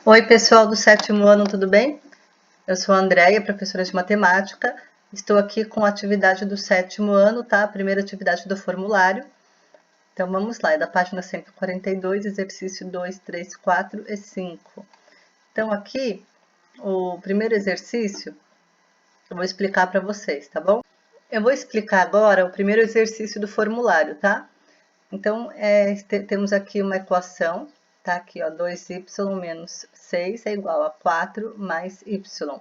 Oi, pessoal do 7º ano, tudo bem? Eu sou a Andréia, professora de matemática. Estou aqui com a atividade do 7º ano, tá? A primeira atividade do formulário. Então, vamos lá, é da página 142, exercício 2, 3, 4 e 5. Então, aqui, o primeiro exercício, eu vou explicar para vocês, tá bom? Eu vou explicar agora o primeiro exercício do formulário, tá? Então, temos aqui uma equação, tá aqui, ó, 2y menos 6 é igual a 4 mais y.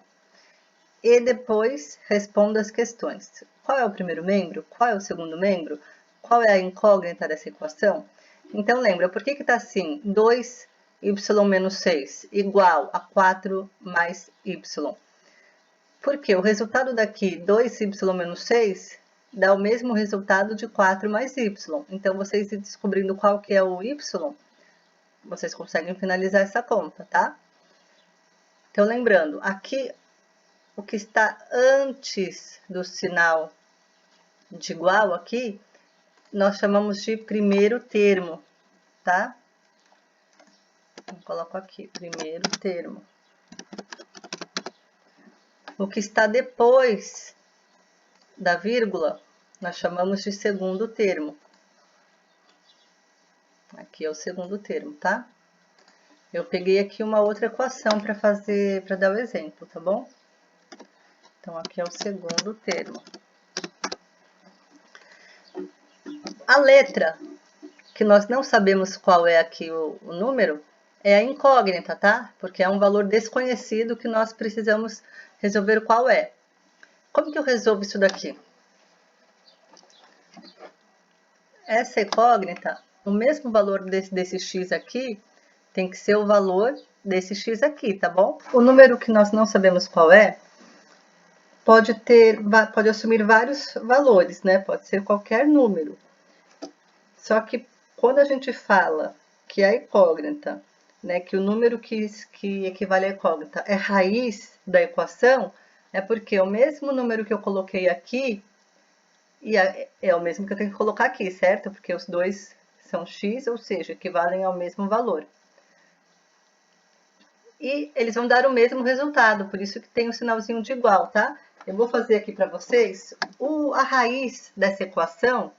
E depois responda as questões. Qual é o primeiro membro? Qual é o segundo membro? Qual é a incógnita dessa equação? Então, lembra, por que está assim? 2y menos 6 igual a 4 mais y. Porque o resultado daqui, 2y menos 6, dá o mesmo resultado de 4 mais y. Então, vocês descobrindo qual que é o y, vocês conseguem finalizar essa conta, tá? Então, lembrando, aqui, o que está antes do sinal de igual aqui, nós chamamos de primeiro termo, tá? Então, coloco aqui, primeiro termo. O que está depois da vírgula, nós chamamos de segundo termo. Aqui é o segundo termo, tá? Eu peguei aqui uma outra equação para dar o exemplo, tá bom? Então, aqui é o segundo termo. A letra, que nós não sabemos qual é aqui o número, é a incógnita, tá? Porque é um valor desconhecido que nós precisamos resolver qual é. Como que eu resolvo isso daqui? Essa incógnita, o mesmo valor desse x aqui, tem que ser o valor desse x aqui, tá bom? O número que nós não sabemos qual é, pode assumir vários valores, né? Pode ser qualquer número. Só que quando a gente fala que a incógnita, né, que o número que equivale à incógnita é raiz da equação, é porque o mesmo número que eu coloquei aqui é o mesmo que eu tenho que colocar aqui, certo? Porque os dois são x, ou seja, equivalem ao mesmo valor. E eles vão dar o mesmo resultado, por isso que tem o sinalzinho de igual, tá? Eu vou fazer aqui para vocês a raiz dessa equação,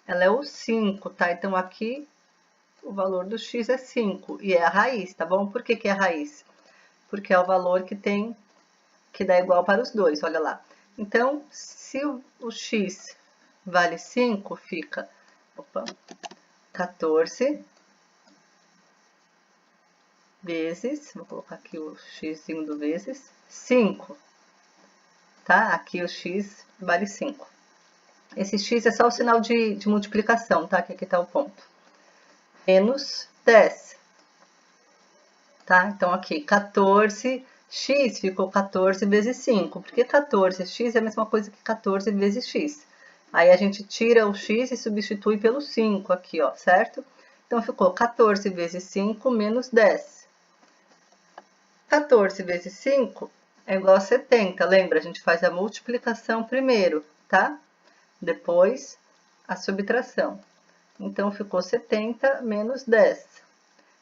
ela é o 5, tá? Então, aqui o valor do x é 5 e é a raiz, tá bom? Por que é a raiz? Porque é o valor que dá igual para os dois, olha lá. Então, se o x vale 5, fica 14 vezes, vou colocar aqui o x do vezes, 5, tá? Aqui o x vale 5. Esse x é só o sinal de multiplicação, tá? Que aqui tá o ponto. Menos 10, tá? Então, aqui, 14, x ficou 14 vezes 5, porque 14x é a mesma coisa que 14 vezes x. Aí, a gente tira o x e substitui pelo 5 aqui, ó, certo? Então, ficou 14 vezes 5 menos 10. 14 vezes 5 é igual a 70, lembra? A gente faz a multiplicação primeiro, tá? Depois, a subtração. Então, ficou 70 menos 10.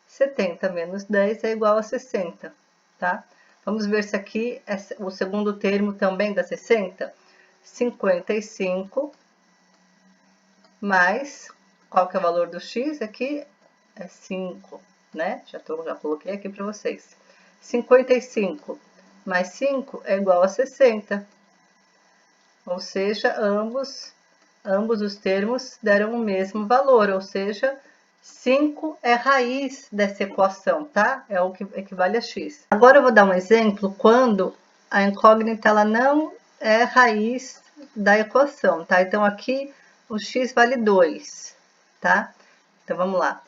70 menos 10 é igual a 60, tá? Vamos ver se aqui o segundo termo também dá 60. 55 mais, qual que é o valor do x? Aqui é 5, né? Já coloquei aqui para vocês. 55 mais 5 é igual a 60. Ou seja, ambos os termos deram o mesmo valor, ou seja, 5 é raiz dessa equação, tá? É o que equivale a x. Agora eu vou dar um exemplo quando a incógnita ela não é raiz da equação, tá? Então, aqui o x vale 2, tá? Então, vamos lá.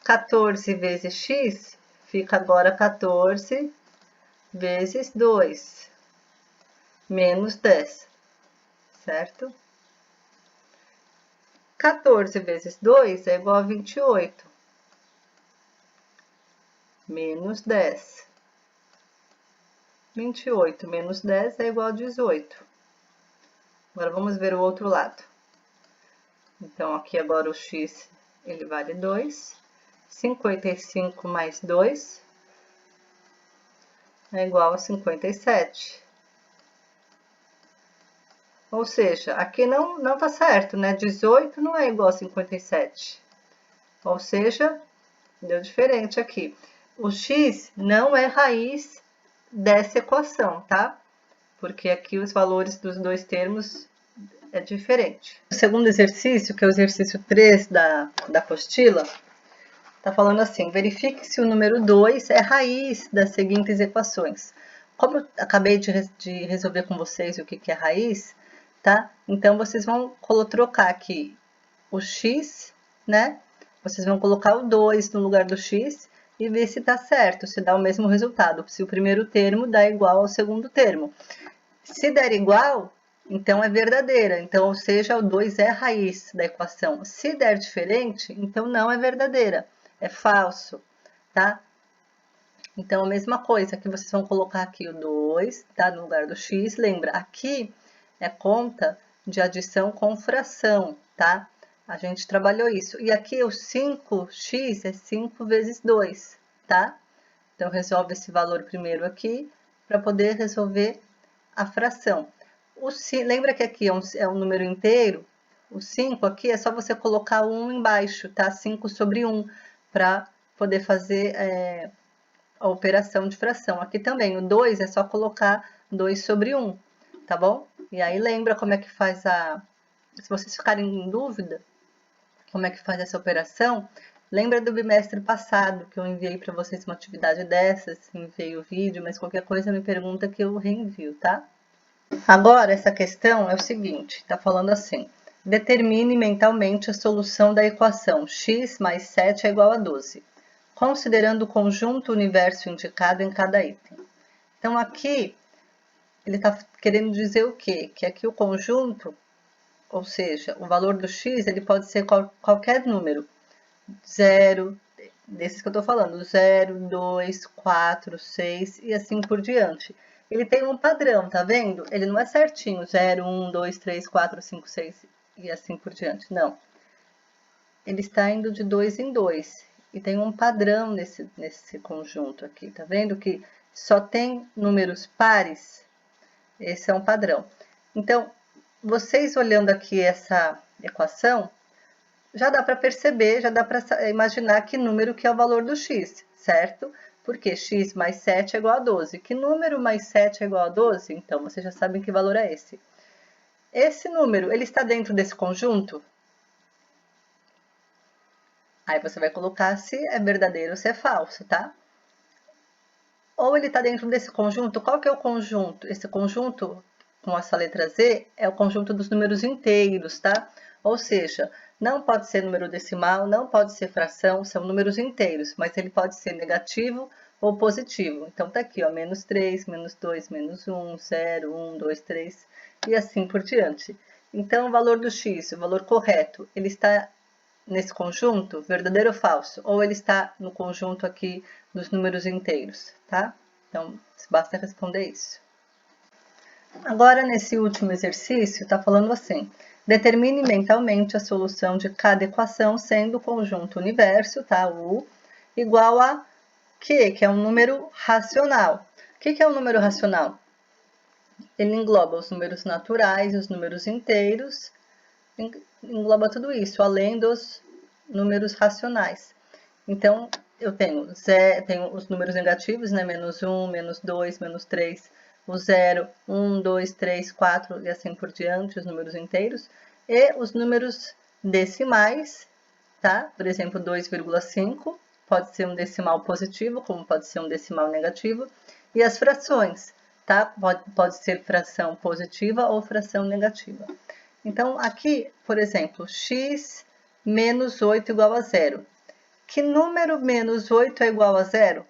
14 vezes x fica agora 14 vezes 2, menos 10, certo? 14 vezes 2 é igual a 28, menos 10. 28 menos 10 é igual a 18. Agora, vamos ver o outro lado. Então, aqui agora o x, ele vale 2. 55 mais 2 é igual a 57. Ou seja, aqui não tá certo, né? 18 não é igual a 57. Ou seja, deu diferente aqui. O x não é raiz dessa equação, tá? Porque aqui os valores dos dois termos é diferente. O segundo exercício, que é o exercício 3 da apostila, tá falando assim: verifique se o número 2 é raiz das seguintes equações. Como eu acabei de resolver com vocês o que é raiz, tá? Então, vocês vão trocar aqui o x, né? Vocês vão colocar o 2 no lugar do x e ver se tá certo, se dá o mesmo resultado, se o primeiro termo dá igual ao segundo termo. Se der igual, então é verdadeira, então, ou seja, o 2 é a raiz da equação. Se der diferente, então não é verdadeira, é falso, tá? Então, a mesma coisa, aqui vocês vão colocar aqui o 2, tá? No lugar do x. Lembra, aqui é conta de adição com fração, tá? A gente trabalhou isso. E aqui o 5x é 5 vezes 2, tá? Então, resolve esse valor primeiro aqui, para poder resolver a fração. Lembra que aqui é um número inteiro? O 5 aqui é só você colocar o 1 embaixo, tá? 5 sobre 1, para poder fazer a operação de fração. Aqui também, o 2 é só colocar 2 sobre 1, tá bom? E aí lembra como é que faz se vocês ficarem em dúvida, como é que faz essa operação, lembra do bimestre passado, que eu enviei para vocês uma atividade dessas, enviei o vídeo, mas qualquer coisa me pergunta que eu reenvio, tá? Agora, essa questão é o seguinte, está falando assim: determine mentalmente a solução da equação x mais 7 é igual a 12, considerando o conjunto universo indicado em cada item. Então, aqui, ele está querendo dizer o quê? Que aqui o conjunto, ou seja, o valor do x, ele pode ser qualquer número. 0, desses que eu estou falando, 0, 2, 4, 6 e assim por diante. Ele tem um padrão, tá vendo? Ele não é certinho, 0, 1, 2, 3, 4, 5, 6 e assim por diante, não. Ele está indo de 2 em 2 e tem um padrão nesse conjunto aqui, tá vendo que só tem números pares? Esse é um padrão. Então, vocês olhando aqui essa equação, já dá para perceber, já dá para imaginar que número que é o valor do x, certo? Porque x mais 7 é igual a 12. Que número mais 7 é igual a 12? Então, vocês já sabem que valor é esse. Esse número, ele está dentro desse conjunto? Aí você vai colocar se é verdadeiro ou se é falso, tá? Ou ele está dentro desse conjunto, qual que é o conjunto? Esse conjunto, com essa letra Z, é o conjunto dos números inteiros, tá? Ou seja, não pode ser número decimal, não pode ser fração, são números inteiros, mas ele pode ser negativo ou positivo. Então, tá aqui, ó, menos 3, menos 2, menos 1, 0, 1, 2, 3, e assim por diante. Então, o valor do x, o valor correto, ele está nesse conjunto, verdadeiro ou falso? Ou ele está no conjunto aqui dos números inteiros, tá? Então, basta responder isso. Agora, nesse último exercício, está falando assim: determine mentalmente a solução de cada equação, sendo o conjunto universo, tá? U, igual a Q, que é um número racional. O que é um número racional? Ele engloba os números naturais, os números inteiros, engloba tudo isso, além dos números racionais. Então, eu tenho os números negativos, né? Menos 1, menos 2, menos 3, o 0, 1, 2, 3, 4 e assim por diante, os números inteiros. E os números decimais, tá? Por exemplo, 2,5 pode ser um decimal positivo, como pode ser um decimal negativo. E as frações, tá? Pode ser fração positiva ou fração negativa. Então, aqui, por exemplo, x menos 8 igual a 0. Que número menos 8 é igual a 0?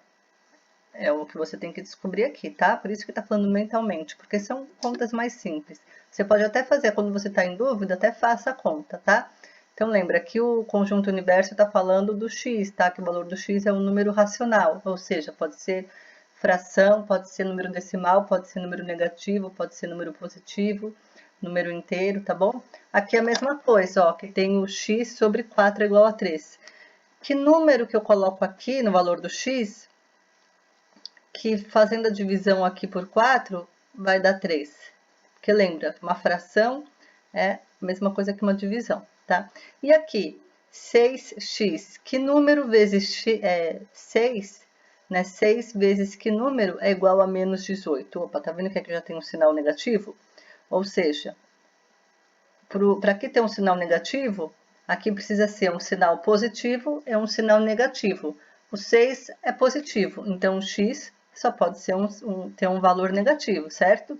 É o que você tem que descobrir aqui, tá? Por isso que está falando mentalmente, porque são contas mais simples. Você pode até fazer, quando você está em dúvida, até faça a conta, tá? Então, lembra que o conjunto universo está falando do x, tá? Que o valor do x é um número racional, ou seja, pode ser fração, pode ser número decimal, pode ser número negativo, pode ser número positivo, número inteiro, tá bom? Aqui é a mesma coisa, ó, que tem o x sobre 4 igual a 3. Que número que eu coloco aqui no valor do x que fazendo a divisão aqui por 4 vai dar 3. Porque lembra, uma fração é a mesma coisa que uma divisão, tá? E aqui, 6x, que número vezes x, 6, né? 6 vezes que número é igual a menos 18? Opa, tá vendo que aqui já tem um sinal negativo? Ou seja, para que ter um sinal negativo, aqui precisa ser um sinal positivo e um sinal negativo. O 6 é positivo, então o x só pode ser ter um valor negativo, certo?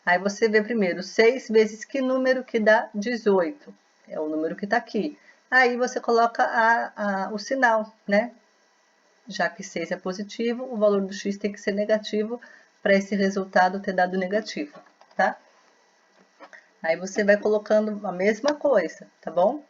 Aí você vê primeiro 6 vezes que número que dá 18. É o número que está aqui. Aí você coloca o sinal, né? Já que 6 é positivo, o valor do x tem que ser negativo para esse resultado ter dado negativo, tá? Aí você vai colocando a mesma coisa, tá bom?